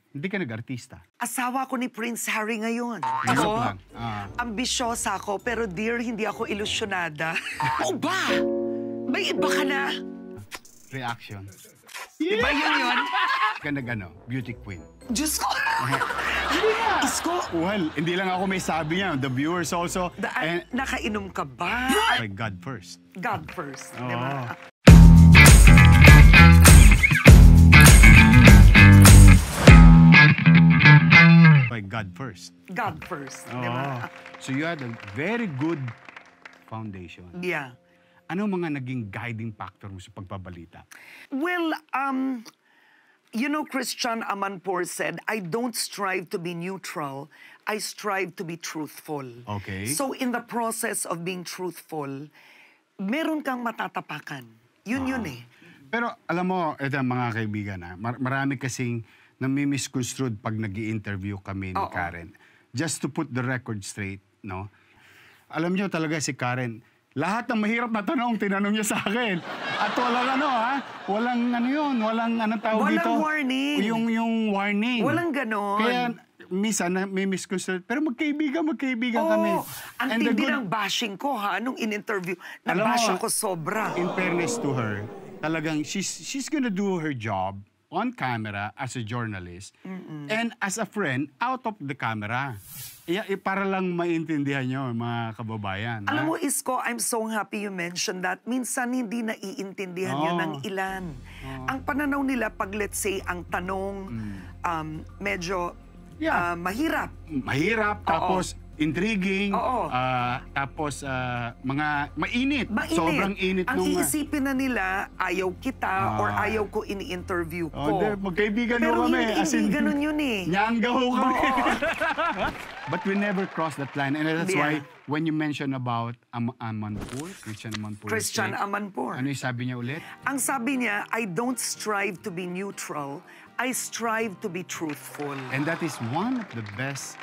Hindi ka nag-artista. Asawa ko ni Prince Harry ngayon. Joke lang. Ambisyosa ako, pero dear, hindi ako ilusyonada. O ba? May iba ka na? Reaction. Iba yun? Ka nag-ano, beauty queen. Diyos ko! Isko! Well, hindi lang ako may sabi niya. The viewers also. Nakainom ka ba? By God first. God first. Oo. Diba? By God first. God first. Oo. Diba? So you had a very good foundation. Yeah. Ano mga naging guiding factor mo sa pagbabalita? Well, you know, Christian Amanpour said, I don't strive to be neutral, I strive to be truthful. Okay. So in the process of being truthful, meron kang matatapakan. Yun eh. Pero alam mo, ito mga kaibigan, marami kasing nami-misconstrued pag nag-i-interview kami ni Karen. Just to put the record straight, no? Alam niyo talaga si Karen, lahat ng mahirap na tanong, tinanong niya sa akin. At walang anong tawag dito? Walang warning. Yung warning. Walang ganon. Kaya, minsan, may misconstrued. Pero magkaibigan kami. Ang tindi ng bashing ko, nung in-interview. Nabash ako sobra. In fairness to her, talagang she's gonna do her job on camera as a journalist and as a friend out of the camera. Para lang maintindihan nyo, mga kababayan. Alam mo, Isko, I'm so happy you mentioned that. Minsan hindi naiintindihan yun ng ilan. Ang pananaw nila pag, let's say, ang tanong medyo mahirap. Mahirap, tapos intriguing, tapos mga mainit. Sobrang init. Ang iisipin na nila, ayaw kita or ayaw ko ini-interview ko. Magkaibigan pero mo kami. Hindi ganun yun eh. Nyangga ho kami. But we never cross that line. And that's why when you mention about Amanpour, Christian Amanpour. Ano yung sabi niya ulit? Ang sabi niya, I don't strive to be neutral. I strive to be truthful. And that is one of the best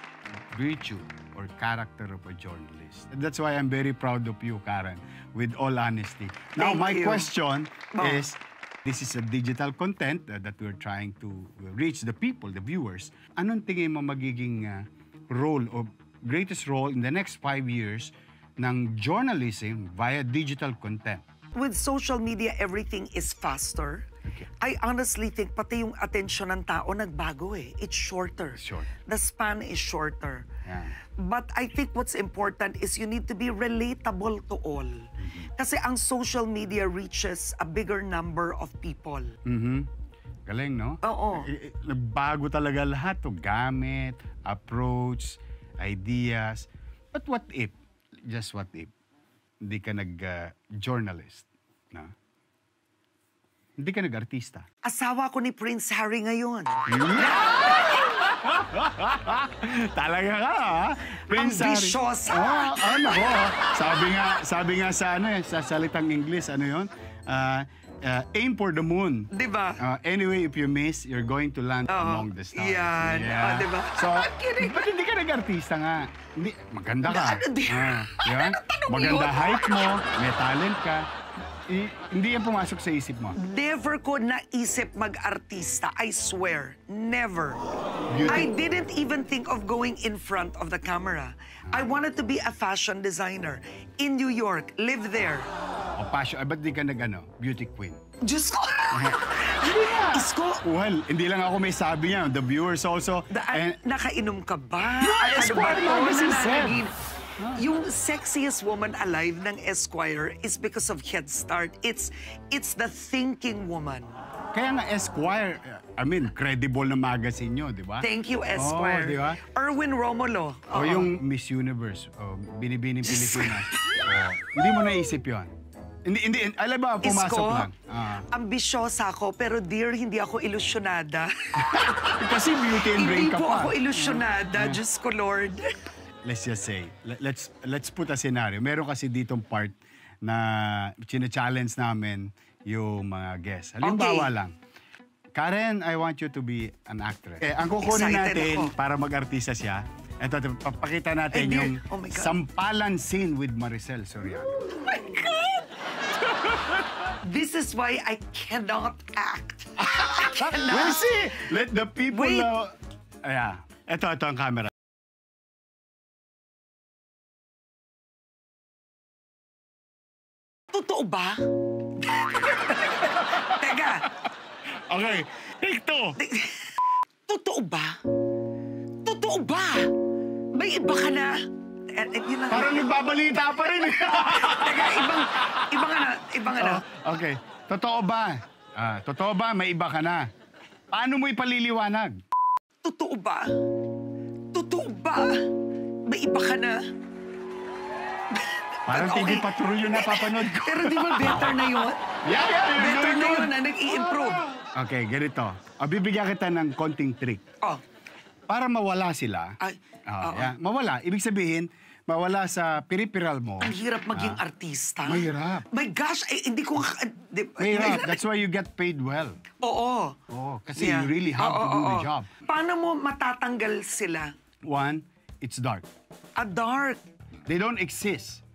virtue or character of a journalist. And that's why I'm very proud of you, Karen, with all honesty. Now, my question is, this is a digital content that we're trying to reach the people, the viewers. Anong tingin mo magiging role or greatest role in the next 5 years ng journalism via digital content? With social media, everything is faster. Okay. I honestly think pati yung atensyon ng tao nagbago eh. It's shorter. The span is shorter. Yeah. But I think what's important is you need to be relatable to all. Kasi ang social media reaches a bigger number of people. Galing, no? Oo. Nagbago talaga lahat. Gamit, approach, ideas. But what if, just what if, hindi ka nag-journalist, no? Hindi ka nag-artista. Asawa ko ni Prince Harry ngayon. Talaga ka, ha? Prince Ambisyosa. Nako. Sabi nga sa sa salitang English, ano yun? Aim for the moon. Diba? Anyway, if you miss, you're going to land among the stars. Yan. Diba? So, ba't hindi ka nag-artista nga? Hindi, maganda ka. Diba? Maganda height mo, may talent ka. Hindi yan pumasok sa isip mo? Never ko naisip mag-artista. I swear. Never. I didn't even think of going in front of the camera. I wanted to be a fashion designer in New York. Live there. Fashion. Ba't di ka beauty queen? Diyos ko! Isko! Well, hindi lang ako may sabi niya. The viewers also. Nakainom ka ba? Esquire magazine said. Yung sexiest woman alive ng Esquire is because of Head Start. It's the thinking woman. Kaya nga Esquire, credible na magazine nyo, di ba? Thank you, Esquire. Di ba? Erwin Romulo. O yung Miss Universe, Binibining Pilipinas. Hindi mo naisip yun? Hindi, alam ba, pumasok Isko, lang. Ambisyosa ako, pero dear, hindi ako ilusyonada. Kasi beauty and brain ka pa. Hindi po ako ilusyonada, Diyos ko, Lord. Let's just say, let's put a scenario. Meron kasi ditong part na chine-challenge namin yung mga guests. Halimbawa lang, Karen, I want you to be an actress. Ang kukunin natin para mag-artista siya, ito, papakita natin yung sampalan scene with Maricel Soriano. Oh my God! This is why I cannot act. We'll see. Let the people Wait. know. Ayan. Ito ang camera. Totoo ba? Teka, Okay, take two. totoo ba? Totoo ba? May iba ka na? Yun lang. Parang nagbabalita pa rin. Teka, ibang ano. Okay, totoo ba? Totoo ba may iba ka na? Paano mo ipaliliwanag? Totoo ba? Totoo ba? May iba ka na? Parang Okay. TV Patrol yun napapanood ko. Pero di ba better na yun? Yeah, you're Better doing na good. yun na nag-i-improve. Okay, ganito. Bibigyan kita ng konting trick. Oh, Para mawala sila. ay, oo. Yeah, mawala. Ibig sabihin, mawala sa peripheral mo. Ang hirap maging artista. Mahirap. My gosh, hindi ko... Mahirap. That's why you get paid well. Oo. Oh, kasi Yeah. you really have to do the job. Paano mo matatanggal sila? One, it's dark. A dark. They don't exist.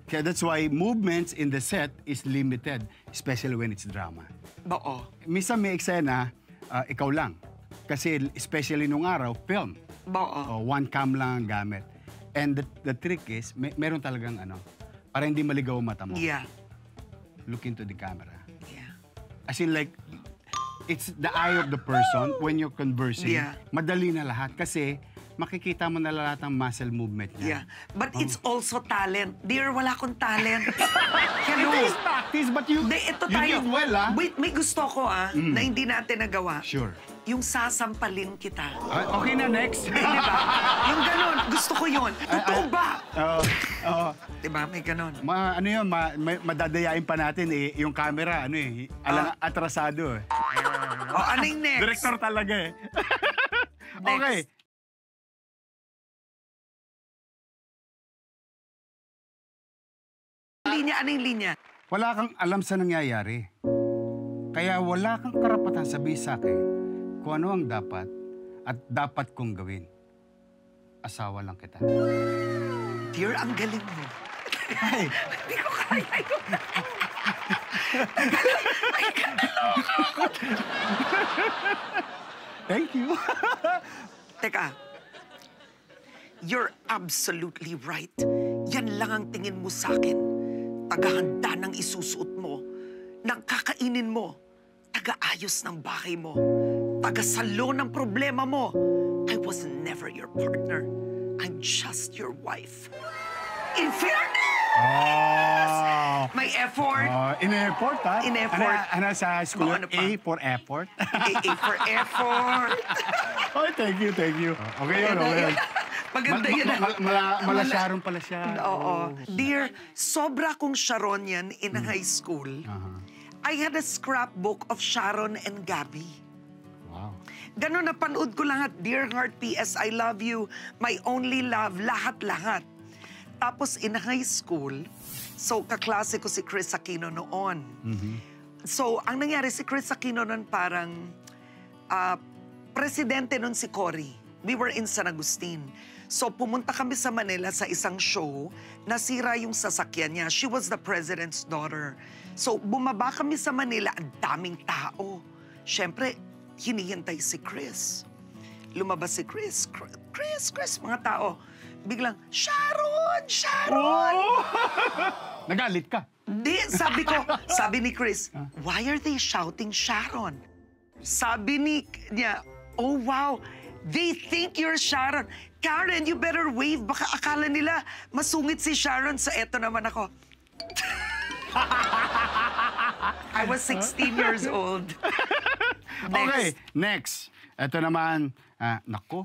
Kaya that's why movements in the set is limited, especially when it's drama. Oo. Minsan may eksena, ikaw lang. Kasi especially nung araw, film. Oo. One cam lang ang gamit. And the trick is, meron talagang para hindi maligaw ang mata mo. Yeah. Look into the camera. Yeah. As in like, it's the eye of the person when you're conversing. Yeah. Madali na lahat kasi makikita mo na lahat ng muscle movement Yeah. niya. But it's also talent. Dear, wala akong talent. Hello. It is practice, but you Ito you tayo. did well, Wait, may gusto ko na hindi natin nagawa. Sure. Yung sasampalin kita. Okay na, next. Di ba? Yung ganon, gusto ko yun. Totoo ba? Di ba? May ganon. Madadayain pa natin yung camera, atrasado eh. Ano yung next? Director talaga eh. Okay. Linya, ano yung linya? Wala kang alam sa nangyayari. Kaya wala kang karapatan sabihin sa akin kung ano ang dapat at dapat kong gawin. Asawa lang kita. Dear, ang galing mo. Ay, Hindi ko kaya yun. Ay, thank you. Teka. You're absolutely right. Yan lang ang tingin mo sa akin. Tagahanda ng isusuot mo, ng kakainin mo, taga-ayos ng bahay mo, taga-salo ng problema mo. I was never your partner. I'm just your wife. In fairness! Oh. May effort. In-effort, ha? In-effort. Ano sa school? Ano pa? A for effort. A for effort. Oh, thank you, thank you. Okay yun, okay yun. Maganda yun. Mala Sharon pala siya. Oo. Dear, sobra kong Sharon yan in high school. I had a scrapbook of Sharon and Gabby. Wow. Ganon, napanood ko lahat. Dear Heart, P.S. I love you. My only love. Lahat-lahat. Tapos in high school, so kaklase ko si Chris Aquino noon. So, ang nangyari, si Chris Aquino noon parang presidente noon si Cory. We were in San Agustin. So, pumunta kami sa Manila sa isang show, nasira yung sasakyan niya. She was the president's daughter. So, bumaba kami sa Manila, ang daming tao. Siyempre, hinihintay si Chris. Lumabas si Chris. Chris, mga tao. Biglang, Sharon! Sharon! Oh! Nagalit ka? Di, sabi ni Chris, why are they shouting Sharon? Sabi niya, oh wow, they think you're Sharon. Karen, you better wave. Baka akala nila masungit si Sharon. So eto naman ako. I was 16 years old. Next. Okay, next. Ito naman, naku.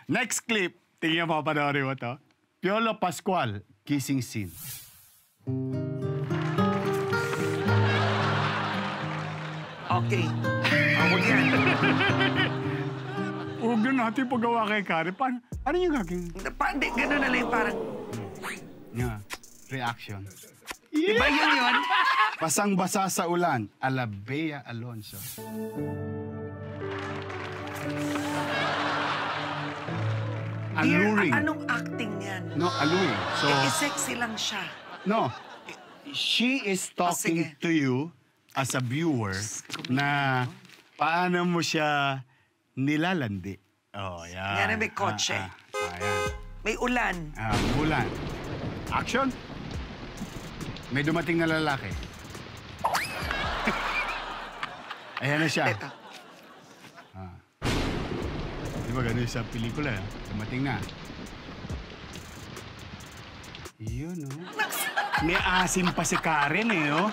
Next clip. Tingnan mo, panoorin mo to. Piolo Pascual, kissing scene. Okay. Huwag yan. Huwag na natin pagawa kay Karen. Paano yung gagawin? Hindi, gano'n na lang yung parang, Yeah. Reaction. diba yun? Basang-basa sa ulan, ala Bea Alonso. Dear, Alluring. anong acting yan? No, alluring. So, Sexy lang siya. no. She is talking sige. to you as a viewer na paano mo siya nilalandi. Oh, yan. Yan, may kotse. Ayan. May ulan. Bulan. Action. May dumating na lalaki. Ayan na siya. Ito. Di ba ganun sa pelikula? Dumating na. Yun, oh. May asim pa si Karen, eh, oh.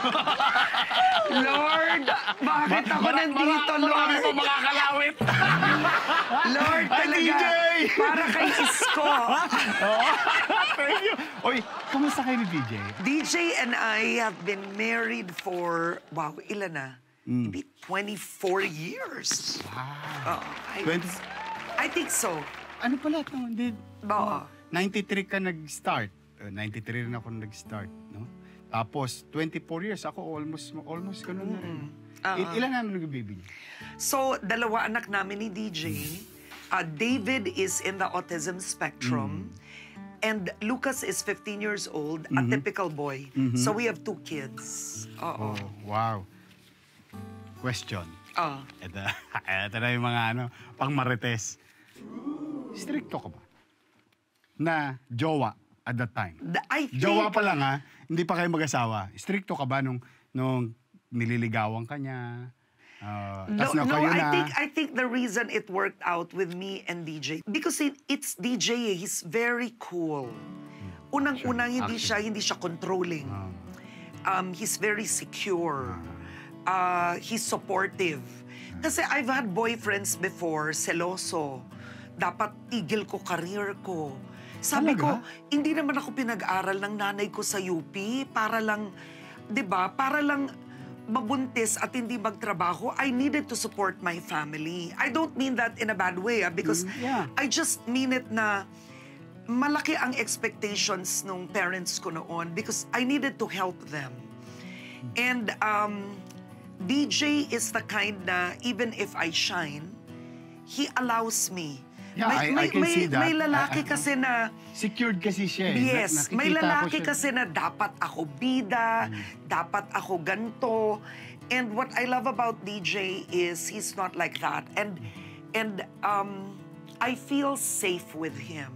Lord, bakit ako nandito, Lord? Marami pa makakalawit. Lord, Ay, talaga. DJ! Para kay Isko. Thank you. Oy, kumusta kayo ni DJ? DJ and I have been married for, wow, ilan na? Maybe 24 years. Wow. Oh, I think so. Ano pala ito? Oo. 93 ka nag-start. 93 rin ako nag-start, no? Tapos, 24 years. Ako almost ganun na rin. Ilan namin nag-baby niya? So, dalawa anak namin ni DJ. David is in the autism spectrum. And Lucas is 15 years old, a typical boy. So, we have 2 kids. Oh, wow. Question. Ito na yung mga pang-marites. Stricto ka ba? Na jowa at that time? I think... Jowa pa lang, ha? Hindi pa kayo mag-asawa. Stricto ka ba nung nililigawan ka niya? Tas na kayo na? I think the reason it worked out with me and DJ, because it's DJ, he's very cool. Unang-unang hindi siya controlling. He's very secure. He's supportive. Kasi I've had boyfriends before, seloso. Dapat tigil ko career ko. Sabi ko, hindi naman ako pinag-aral ng nanay ko sa UP para lang, 'di ba? Para lang mabuntis at hindi magtrabaho. I needed to support my family. I don't mean that in a bad way, because I just mean it na malaki ang expectations ng parents ko noon because I needed to help them. And DJ is the kind na even if I shine, he allows me. Yeah, I can see that. May lalaki kasi na... Secured kasi siya, eh. Yes, may lalaki kasi na dapat ako bida, dapat ako ganto. And what I love about DJ is he's not like that. And I feel safe with him.